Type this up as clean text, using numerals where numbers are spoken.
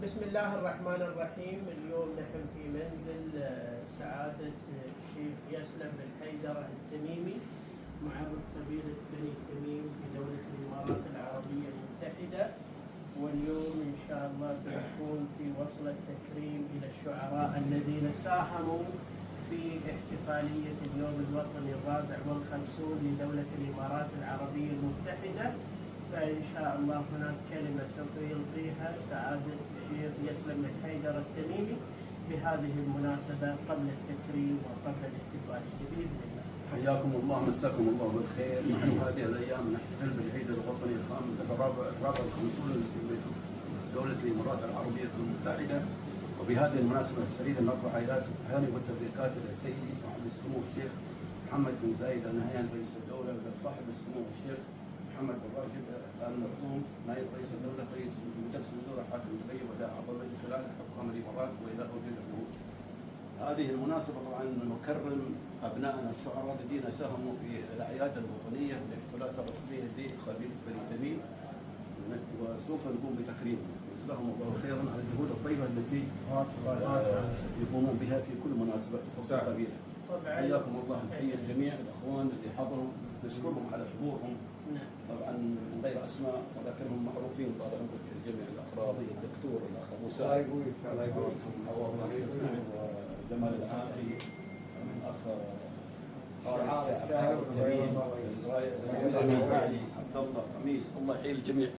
بسم الله الرحمن الرحيم. اليوم نحن في منزل سعادة الشيخ يسلم بن حيدر التميمي معرض قبيلة بني تميم في دولة الإمارات العربية المتحدة، واليوم إن شاء الله سنكون في وصلة تكريم إلى الشعراء الذين ساهموا في احتفالية اليوم الوطني الرابع والخمسون لدولة الإمارات العربية المتحدة. فإن شاء الله هناك كلمة سوف يلقيها سعادة الشيخ يسلم بن حيدر التميمي بهذه المناسبة قبل التكريم وقبل الاحتفالية بإذن الله. حياكم الله، مساكم الله بالخير. نحن هذه الايام نحتفل بالعيد الوطني الخامس الرابع والخمسون لدولة الامارات العربية المتحدة، وبهذه المناسبة السعيدة نرفع ايات التهاني والتبريكات الى سيدي صاحب السمو الشيخ محمد بن زايد ال نهيان رئيس الدولة، والى صاحب السمو الشيخ محمد بن راشد ال مرزوق نائب رئيس الدولة رئيس مجلس الوزراء حاكم دبي، والى اعضاء مجلس الاعلى حكام الامارات، والى اولياء الامور. هذه المناسبة طبعا نكرم أبنائنا الشعراء الذين ساهموا في الأعياد الوطنية والاحتفالات الرسمية لقبيلة بني تميم، وسوف نقوم بتكريمهم. جزاهم الله خيرا على الجهود الطيبة التي يقومون بها في كل مناسبة تخص القبيلة. حياكم الله، نحيي الجميع الأخوان اللي حضروا، نشكرهم على حضورهم. طبعا من غير أسماء ولكنهم معروفين طال عمرك الجميع، الأخ راضي، الدكتور، الأخ أبو سعد، جمال العاقي، الاخ خالد الشاعر، اسرائيل، عبد الله قميص. الله يحيي الجميع.